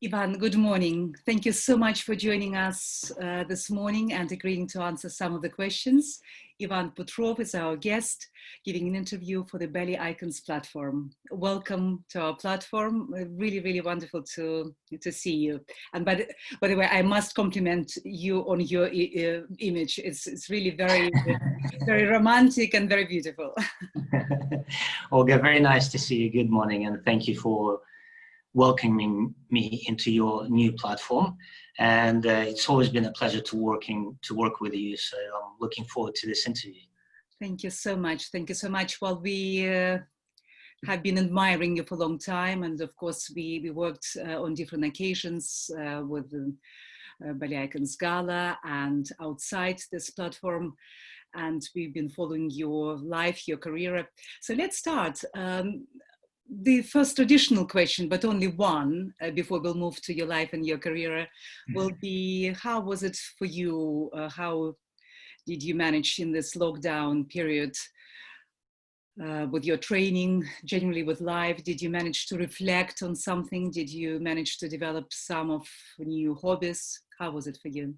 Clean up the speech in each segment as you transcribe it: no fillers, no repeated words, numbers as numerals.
Ivan, good morning. Thank you so much for joining us this morning and agreeing to answer some of the questions. Ivan Putrov is our guest, giving an interview for the Ballet Icons platform. Welcome to our platform. Really, really wonderful to see you. And by the way, I must compliment you on your image. It's really very, very romantic and very beautiful. Olga, very nice to see you. Good morning, and thank you for welcoming me into your new platform. And it's always been a pleasure to work with you. So I'm looking forward to this interview. Thank you so much. Thank you so much. Well, we have been admiring you for a long time, and of course, we worked on different occasions with the Ballet Icons Gala and outside this platform. And we've been following your life, your career. So let's start. The first traditional question, but only one, before we'll move to your life and your career, will be, how was it for you? How did you manage in this lockdown period with your training, generally with life? Did you manage to reflect on something? Did you manage to develop some of new hobbies? How was it for you?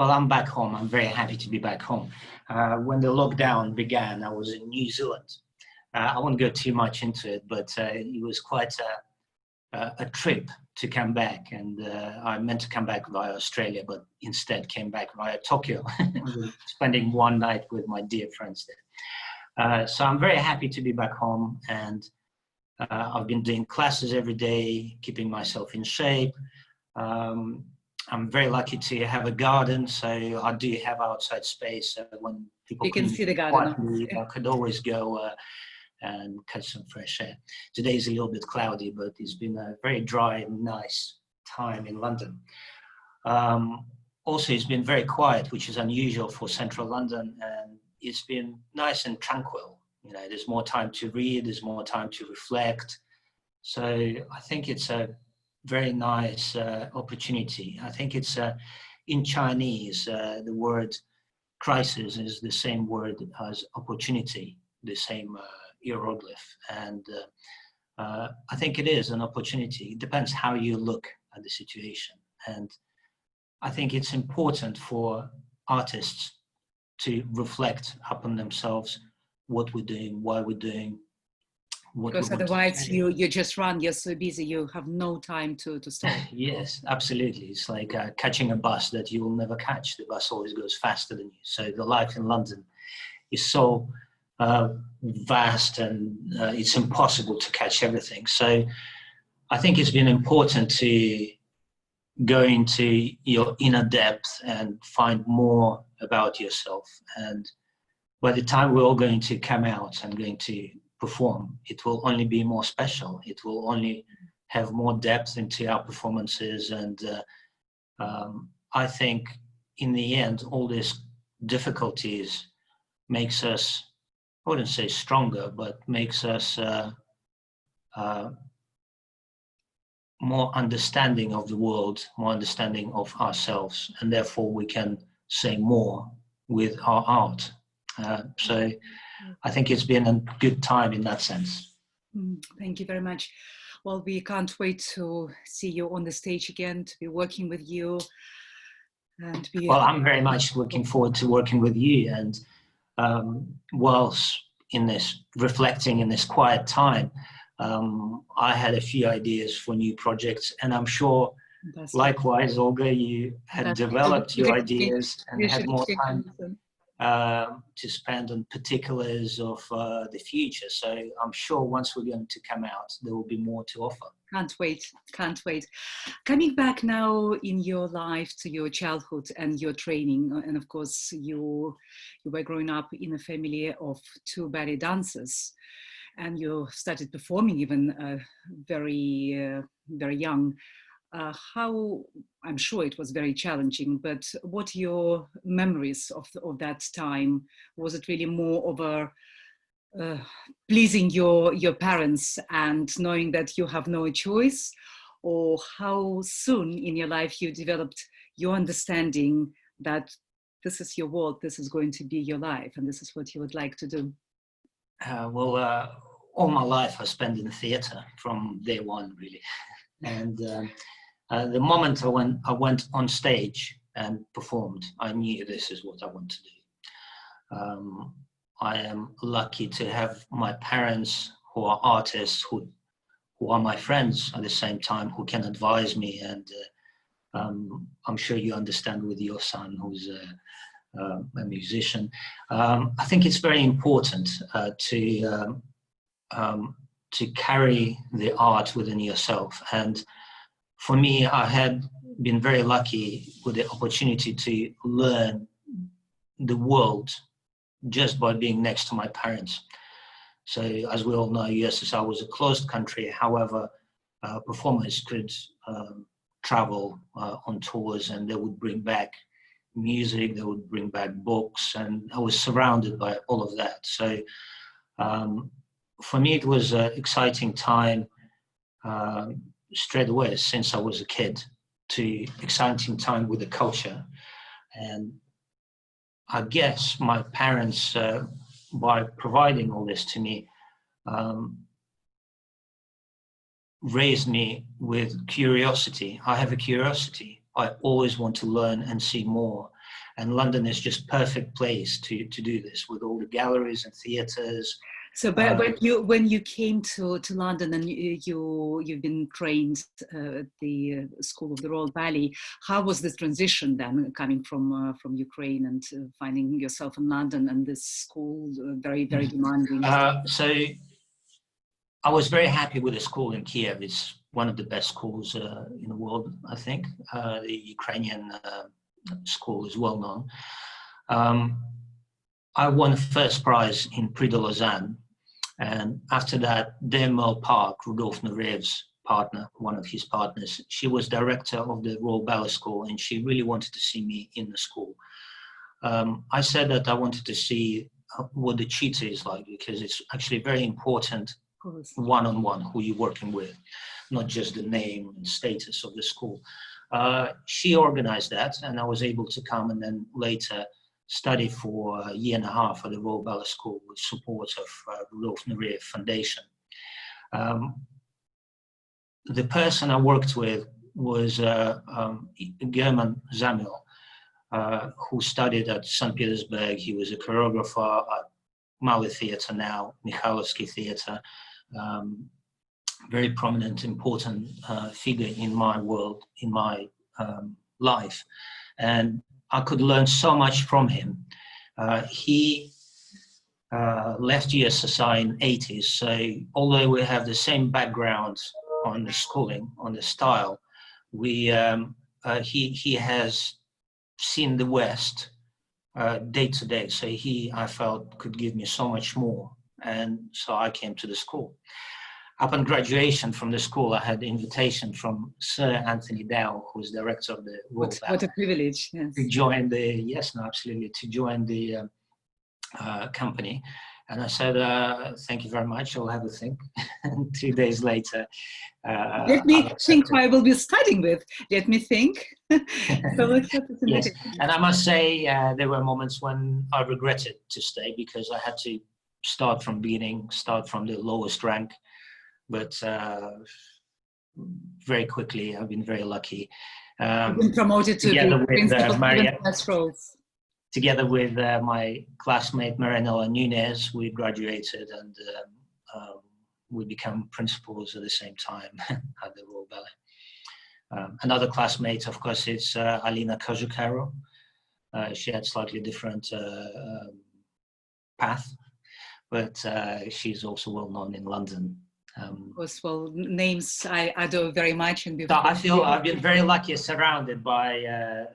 Well, I'm back home. I'm very happy to be back home. When the lockdown began, I was in New Zealand. I won't go too much into it, but it was quite a trip to come back. And I meant to come back via Australia, but instead came back via Tokyo, spending one night with my dear friends there. So I'm very happy to be back home. And I've been doing classes every day, keeping myself in shape. I'm very lucky to have a garden, so I do have outside space. When people you can see the garden. I could always go and catch some fresh air. Today's a little bit cloudy, but it's been a very dry and nice time in London. Also, it's been very quiet, which is unusual for central London, and it's been nice and tranquil. You know, there's more time to read, there's more time to reflect. So I think it's a very nice opportunity. I think it's in Chinese, the word crisis is the same word as opportunity, the same hieroglyph. And I think it is an opportunity. It depends how you look at the situation. And I think it's important for artists to reflect upon themselves, what we're doing, why we're doing. Because otherwise you just run, you're so busy, you have no time to stop. Yes, absolutely. It's like catching a bus that you will never catch. The bus always goes faster than you. So the life in London is so vast, and it's impossible to catch everything. So I think it's been important to go into your inner depth and find more about yourself. And by the time we're all going to come out and going to perform, it will only be more special. It will only have more depth into our performances. And I think in the end, all these difficulties makes us, I wouldn't say stronger, but makes us more understanding of the world, more understanding of ourselves, and therefore we can say more with our art. So I think it's been a good time in that sense. Thank you very much. Well, we can't wait to see you on the stage again, to be working with you. And well, I'm very much looking forward to working with you. And whilst in this, reflecting in this quiet time, I had a few ideas for new projects, and I'm sure likewise, Olga, you had developed your ideas and had more time to spend on particulars of the future. So I'm sure once we're going to come out, there will be more to offer. Can't wait, can't wait. Coming back now in your life to your childhood and your training, and of course you were growing up in a family of two ballet dancers, and you started performing even very young. How, I'm sure it was very challenging, but what are your memories of that time? Was it really more of a pleasing your parents and knowing that you have no choice, or how soon in your life you developed your understanding that this is your world, this is going to be your life, and this is what you would like to do? All my life I spent in the theatre from day one, really. And The moment I went on stage and performed, I knew this is what I want to do. I am lucky to have my parents who are artists, who are my friends at the same time, who can advise me. And I'm sure you understand with your son, who's a musician. I think it's very important to carry the art within yourself. And for me, I had been very lucky with the opportunity to learn the world just by being next to my parents. So as we all know, USSR was a closed country. However, performers could travel on tours, and they would bring back music, they would bring back books, and I was surrounded by all of that. So for me, it was an exciting time straight away since I was a kid, to exciting time with the culture. And I guess my parents, by providing all this to me, raised me with curiosity. I have a curiosity. I always want to learn and see more. And London is just perfect place to do this, with all the galleries and theatres. So, but when you came to London and you've been trained at the School of the Royal Ballet, how was this transition then, coming from Ukraine and finding yourself in London and this school, very demanding? So I was very happy with the school in Kiev. It's one of the best schools in the world, I think. The Ukrainian school is well known. I won the first prize in Prix de Lausanne. And after that, Demel Park, Rudolf Nurev's partner, one of his partners, she was director of the Royal Ballet School, and she really wanted to see me in the school. I said that I wanted to see what the tutor is like, because it's actually very important one-on-one who you're working with, not just the name and status of the school. She organized that, and I was able to come and then later study for a year and a half at the Royal Ballet School with support of Rudolf Nureyev Foundation. The person I worked with was German Samuel, who studied at St. Petersburg. He was a choreographer at Malé Theatre, now Mikhailovsky Theatre. Very prominent, important figure in my world, in my life. And I could learn so much from him. He left USSR in the 80s, so although we have the same background on the schooling, on the style, he has seen the West day to day, so I felt, could give me so much more, and so I came to the school. Upon graduation from the school, I had the invitation from Sir Anthony Dow, who is director of the Royal Ballet. What a privilege, yes. To join to join the company. And I said, thank you very much, I'll have a think. And 2 days later, let me think who I will be studying with. Let me think. So yes. And I must say, there were moments when I regretted to stay, because I had to start from beginning, start from the lowest rank. But very quickly, I've been very lucky. You've been promoted to the principal roles. Together with my classmate Marianela Nunez, we graduated, and we became principals at the same time at the Royal Ballet. Another classmate, of course, is Alina Kozhukaro. She had slightly different path, but she's also well known in London. Of course, well, names I adore very much. And so I feel I've been very lucky, surrounded by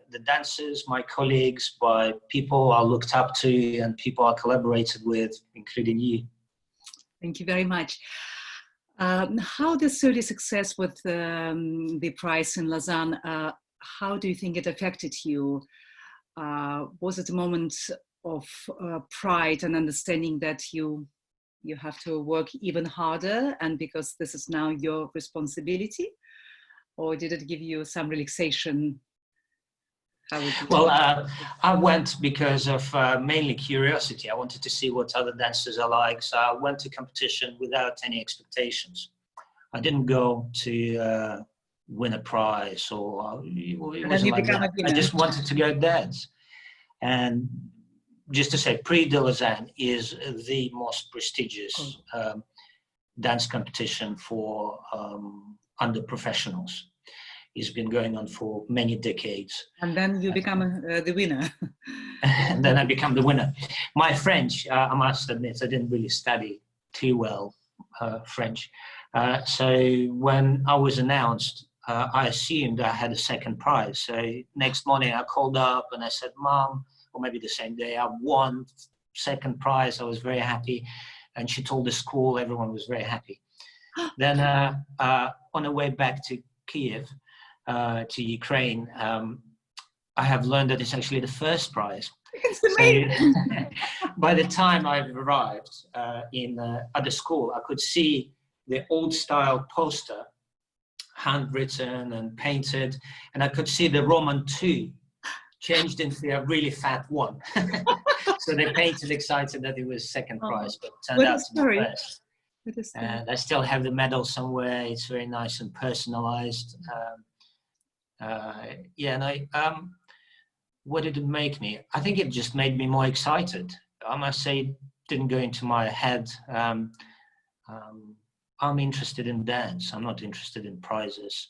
the dancers, my colleagues, by people I looked up to and people I collaborated with, including you. Thank you very much. How does early success with the prize in Lausanne, how do you think it affected you? Was it a moment of pride and understanding that you have to work even harder, and because this is now your responsibility, or did it give you some relaxation? Well, I went because of mainly curiosity. I wanted to see what other dancers are like, so I went to competition without any expectations. I didn't go to win a prize, or it And then you wasn't like become a that. I winner. just wanted to go dance. And just to say, Prix de Lausanne is the most prestigious dance competition for under professionals. It's been going on for many decades. And then you become the winner. And then I become the winner. My French, I must admit, I didn't really study too well French. So when I was announced, I assumed I had a second prize. So next morning I called up and I said, Mom, or maybe the same day, I won second prize. I was very happy. And she told the school, everyone was very happy. Then on the way back to Kiev, to Ukraine, I have learned that it's actually the first prize. So by the time I arrived at the school, I could see the old style poster, handwritten and painted, and I could see the Roman 2 changed into a really fat 1. So they painted excited that it was second prize, but it turned out to be first. And I still have the medal somewhere. It's very nice and personalized. What did it make me? I think it just made me more excited. I must say, it didn't go into my head. I'm interested in dance. I'm not interested in prizes.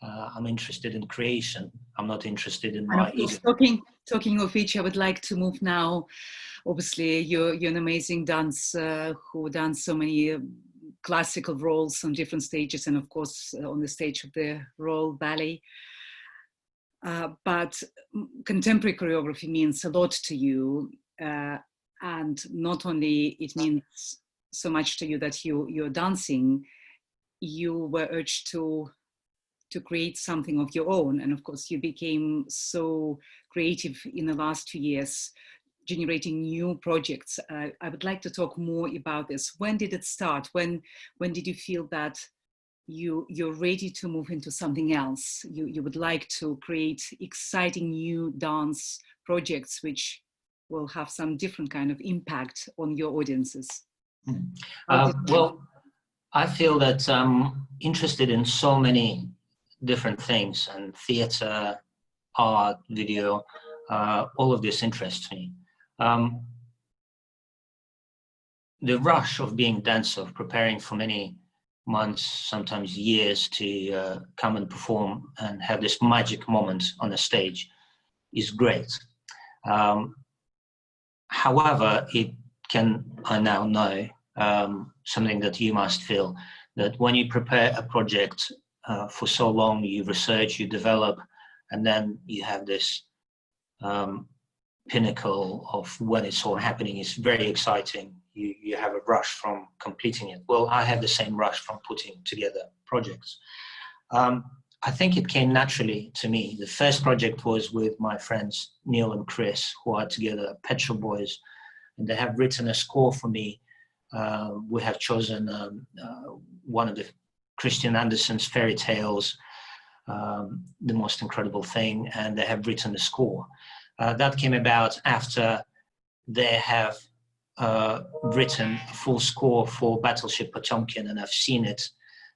I'm interested in creation. I'm not interested in my ego. Talking of which, I would like to move now. Obviously, you're an amazing dancer who done so many classical roles on different stages, and of course on the stage of the Royal Ballet. But contemporary choreography means a lot to you, and not only it means so much to you that you're dancing, you were urged to create something of your own, and of course you became so creative in the last 2 years, generating new projects. I would like to talk more about this. When did it start? When did you feel that you're ready to move into something else? You would like to create exciting new dance projects which will have some different kind of impact on your audiences. Well, I feel that I'm interested in so many different things, and theater, art, video, all of this interests me. The rush of being dancer, of preparing for many months, sometimes years, to come and perform and have this magic moment on the stage is great. However, it can, I now know, something that you must feel, that when you prepare a project for so long, you research, you develop, and then you have this pinnacle of when it's all happening. It's very exciting. You have a rush from completing it. Well, I have the same rush from putting together projects. I think it came naturally to me. The first project was with my friends Neil and Chris, who are together Pet Shop Boys, and they have written a score for me. We have chosen one of the Christian Andersen's fairy tales, The Most Incredible Thing, and they have written the score. That came about after they have written a full score for Battleship Potemkin, and I've seen it,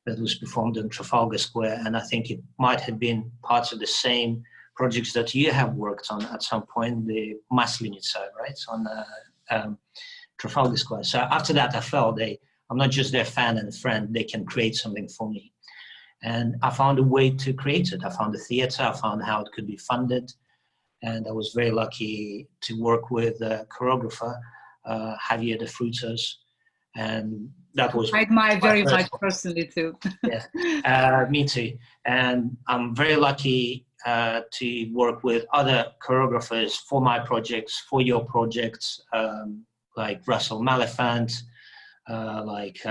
that was performed in Trafalgar Square, and I think it might have been parts of the same projects that you have worked on at some point, the Maslenitsa, right, on Trafalgar Square. So after that, I felt I'm not just their fan and friend, they can create something for me. And I found a way to create it. I found a theater, I found how it could be funded, and I was very lucky to work with a choreographer, Javier de Frutos, and that was... I admire very much personally too. Yeah, me too. And I'm very lucky to work with other choreographers for my projects, for your projects, like Russell Malefant, like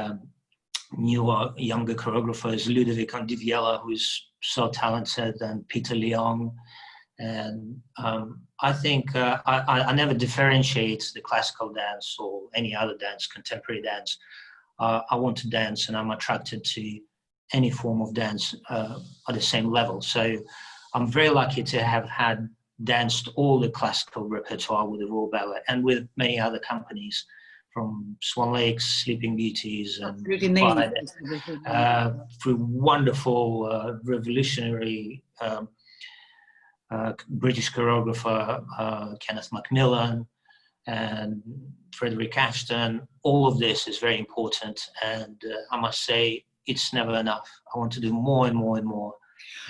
newer, younger choreographers, Ludovic Andiviella, who's so talented, and Peter Leong. And I think I never differentiate the classical dance or any other dance, contemporary dance. I want to dance, and I'm attracted to any form of dance at the same level. So I'm very lucky to have danced all the classical repertoire with the Royal Ballet and with many other companies, from Swan Lake's Sleeping Beauties and Absolutely nailed through wonderful, revolutionary British choreographer Kenneth Macmillan and Frederick Ashton. All of this is very important, and I must say it's never enough. I want to do more and more and more.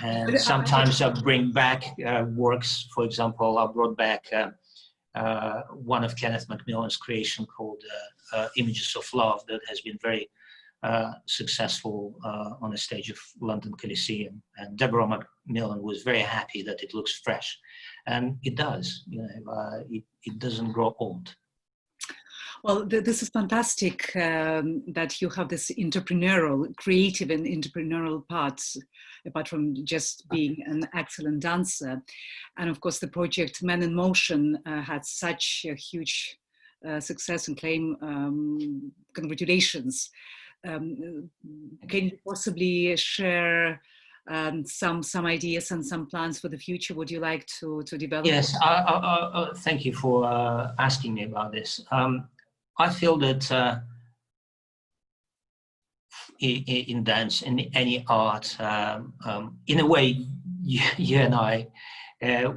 And sometimes I bring back works. For example, I brought back one of Kenneth Macmillan's creation called Images of Love that has been very successful on the stage of London Coliseum. And Deborah Macmillan was very happy that it looks fresh. And it does, it doesn't grow old. Well, this is fantastic that you have this entrepreneurial, creative and entrepreneurial parts, apart from just being an excellent dancer. And of course, the project Men in Motion had such a huge success and claim. Congratulations. Can you possibly share some ideas and some plans for the future? Would you like to develop? Yes, thank you for asking me about this. I feel that in dance, in any art, in a way, you and I,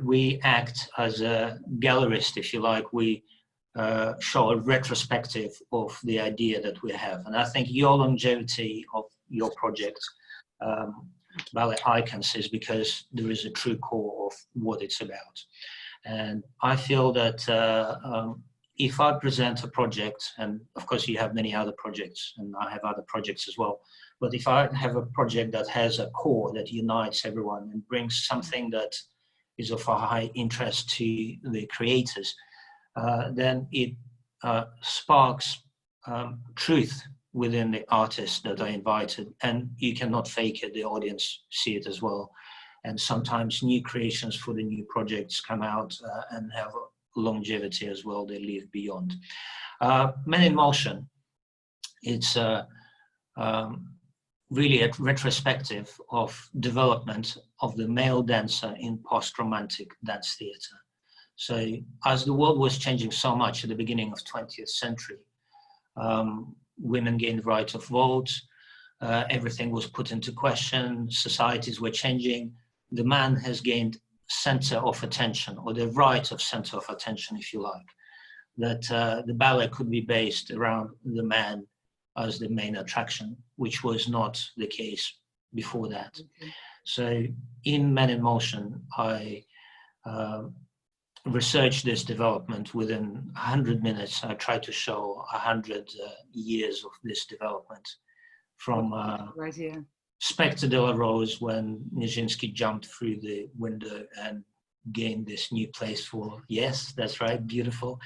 we act as a gallerist, if you like. We show a retrospective of the idea that we have. And I think your longevity of your project, Ballet Icons, is because there is a true core of what it's about. And I feel that if I present a project, and of course you have many other projects, and I have other projects as well, but if I have a project that has a core that unites everyone and brings something that is of a high interest to the creators, then it sparks truth within the artists that I invited, and you cannot fake it, the audience see it as well. And sometimes new creations for the new projects come out and have longevity as well, they live beyond. Men in Motion, it's really a retrospective of development of the male dancer in post-romantic dance theatre. So as the world was changing so much at the beginning of 20th century, women gained the right of vote, everything was put into question, societies were changing, the man has gained center of attention, or the right of center of attention, if you like, that the ballet could be based around the man as the main attraction, which was not the case before that. Okay. So in Men in Motion, I researched this development within 100 minutes. I tried to show 100 years of this development from Spectre de la Rose, when Nijinsky jumped through the window and gained this new place for, yes, that's right, beautiful.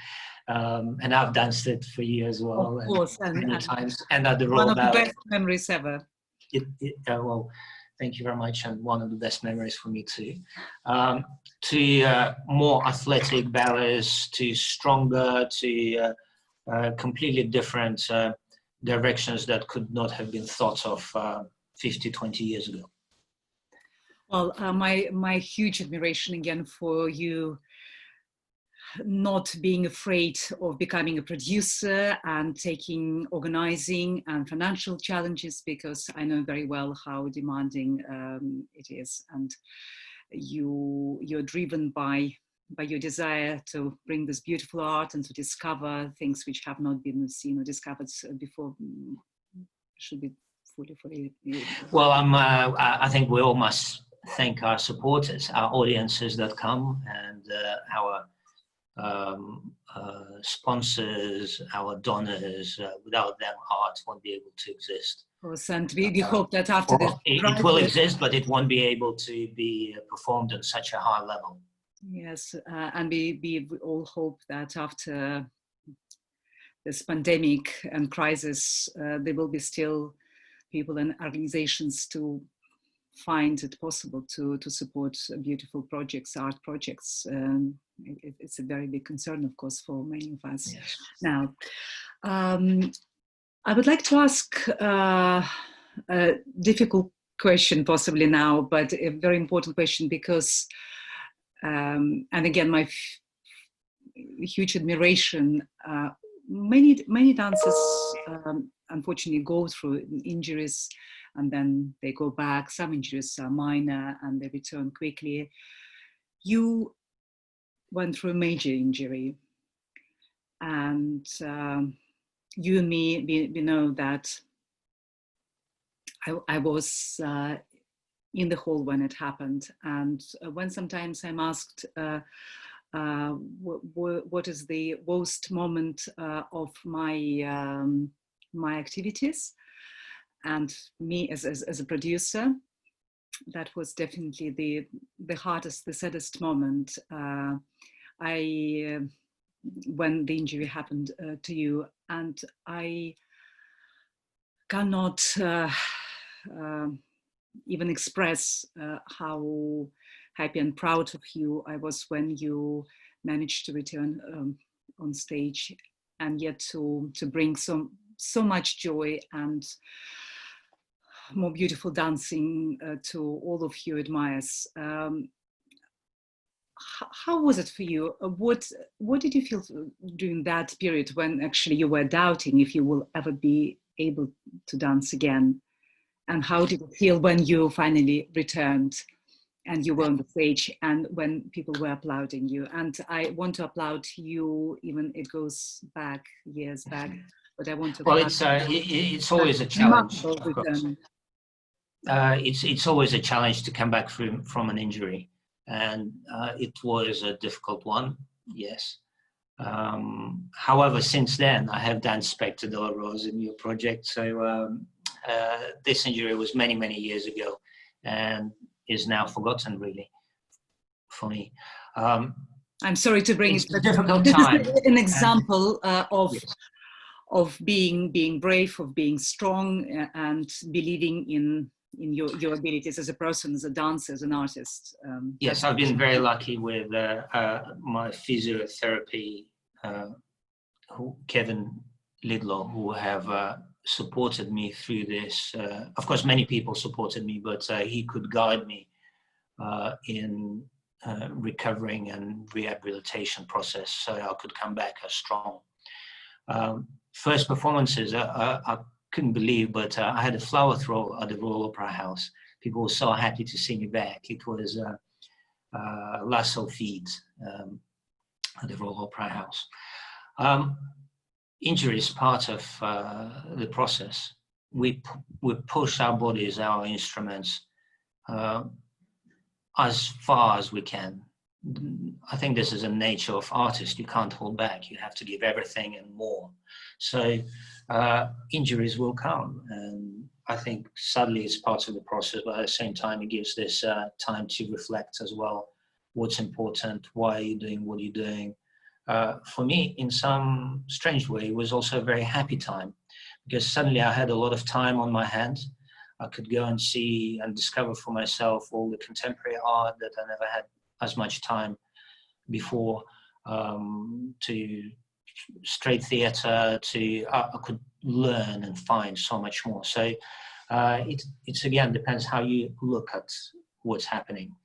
And I've danced it for you as well. Of course, many times. And at the Royal Ballet. One of the best memories ever. Well, thank you very much, and one of the best memories for me too. To more athletic ballets, to stronger, to completely different directions that could not have been thought of 50, 20 years ago. Well, my huge admiration again for you not being afraid of becoming a producer and taking organizing and financial challenges, because I know very well how demanding it is, and you're driven by your desire to bring this beautiful art and to discover things which have not been seen or discovered before. Should be fully. Well, I think we all must thank our supporters, our audiences that come, and our sponsors, our donors. Without them, art won't be able to exist. Of course, and we hope that after this, it will exist, but it won't be able to be performed at such a high level. Yes, and we all hope that after this pandemic and crisis, there will be still people and organizations to find it possible to support beautiful projects, art projects. It's a very big concern, of course, for many of us. Yes. Now, I would like to ask a difficult question possibly now, but a very important question, because, and again, my huge admiration, many dancers unfortunately go through injuries and then they go back. Some injuries are minor and they return quickly. You went through a major injury, and you and me, we know that I was in the hall when it happened, and when sometimes I'm asked what is the worst moment of my my activities, and me as a producer, that was definitely the hardest, the saddest moment. When the injury happened to you, and I cannot even express how happy and proud of you I was when you managed to return on stage, and yet to bring so much joy and more beautiful dancing to all of your admirers. How was it for you? What did you feel during that period when actually you were doubting if you will ever be able to dance again? And how did it feel when you finally returned and you were on the stage and when people were applauding you? And I want to applaud you, even it goes back, years back, but I want to Well, applaud it's always a challenge, of course. It's always a challenge to come back from an injury. And it was a difficult one, yes. However, since then, I have danced Spectre de la Rose in your project. So this injury was many, many years ago and is now forgotten, really, for me. I'm sorry to bring it's it, but a difficult this time. is an example Yes. of being brave, of being strong, and believing in your abilities as a person, as a dancer, as an artist. Yes, I've been very lucky with my physiotherapy, Kevin Lidlow, who have supported me through this. Of course, many people supported me, but he could guide me in recovering and rehabilitation process so I could come back as strong. First performances, I couldn't believe, but I had a flower throw at the Royal Opera House. People were so happy to see me back. It was La Sophie at the Royal Opera House. Injury is part of the process. We push our bodies, our instruments, as far as we can. I think this is a nature of artists. You can't hold back. You have to give everything and more. So injuries will come, and I think sadly it's part of the process, but at the same time it gives this time to reflect as well. What's important? Why are you doing what you're doing? For me, in some strange way, it was also a very happy time, because suddenly I had a lot of time on my hands. I could go and see and discover for myself all the contemporary art that I never had as much time before, to straight theatre, I could learn and find so much more. So it's again depends how you look at what's happening.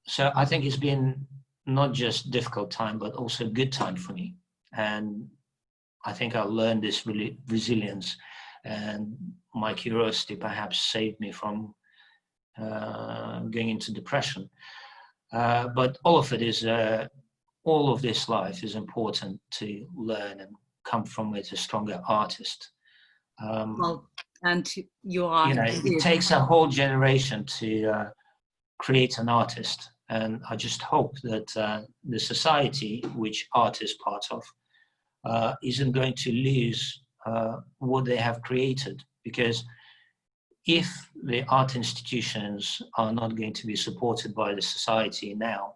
So I think it's been not just difficult time, but also a good time for me. And I think I learned this really resilience, and my curiosity perhaps saved me from going into depression. But all of it is, all of this life is important to learn and come from it a stronger artist. Well, and you are. It takes a whole generation to create an artist. And I just hope that the society which art is part of isn't going to lose what they have created. Because if the art institutions are not going to be supported by the society now,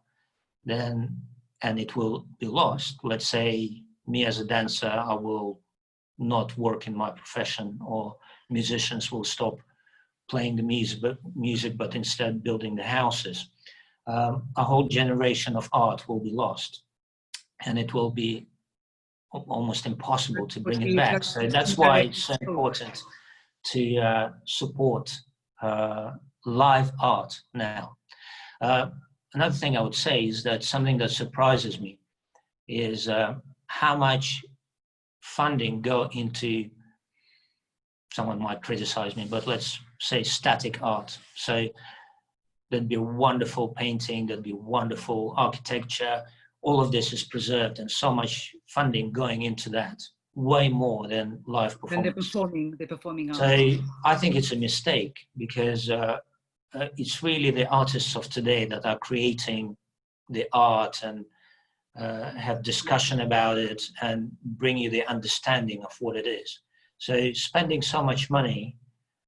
then, and it will be lost. Let's say me as a dancer, I will not work in my profession, or musicians will stop playing the music, but instead building the houses. A whole generation of art will be lost, and it will be almost impossible to bring it back. So that's why it's so important to support live art now. Another thing I would say is that something that surprises me is how much funding go into, someone might criticize me, but let's say static art. So there'd be wonderful painting, there'd be wonderful architecture. All of this is preserved, and so much funding going into that, way more than live performance. The performing art. So I think it's a mistake, because it's really the artists of today that are creating the art and have discussion about it and bring you the understanding of what it is. So spending so much money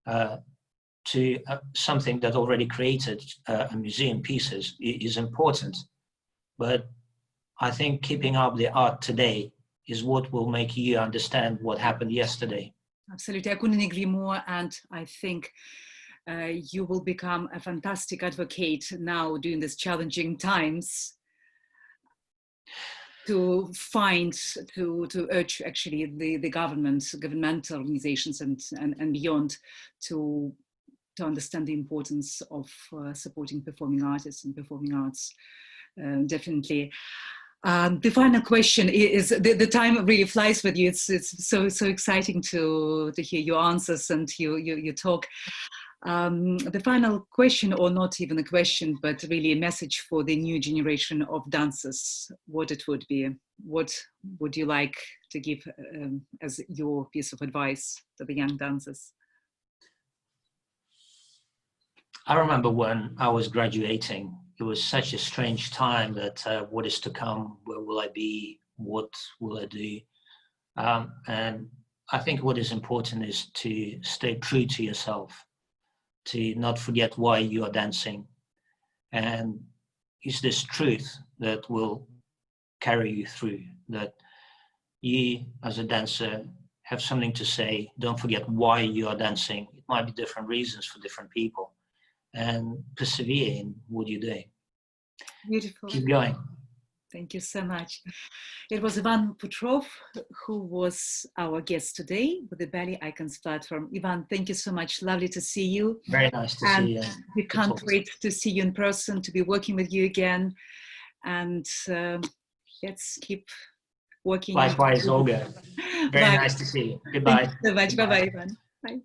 to something that already created a museum pieces is important. But I think keeping up the art today is what will make you understand what happened yesterday. Absolutely, I couldn't agree more, and I think you will become a fantastic advocate now during these challenging times to urge actually the governmental organizations and beyond to understand the importance of supporting performing artists and performing arts. Definitely. The final question is, the time really flies with you. It's so exciting to hear your answers and you talk. The final question, or not even a question, but really a message for the new generation of dancers, what it would be. What would you like to give as your piece of advice to the young dancers? I remember when I was graduating, it was such a strange time that what is to come, where will I be, what will I do? And I think what is important is to stay true to yourself, to not forget why you are dancing. And it's this truth that will carry you through, that you as a dancer have something to say. Don't forget why you are dancing. It might be different reasons for different people. And persevere in what you're doing. Beautiful. Keep going. Thank you so much. It was Ivan Putrov who was our guest today with the Ballet Icons platform. Ivan, thank you so much. Lovely to see you. Very nice to see you. We can't wait to see you in person, to be working with you again. And let's keep working. Likewise, Olga. Very nice to see you. Goodbye. Thank you so much. Bye-bye, Ivan. Bye.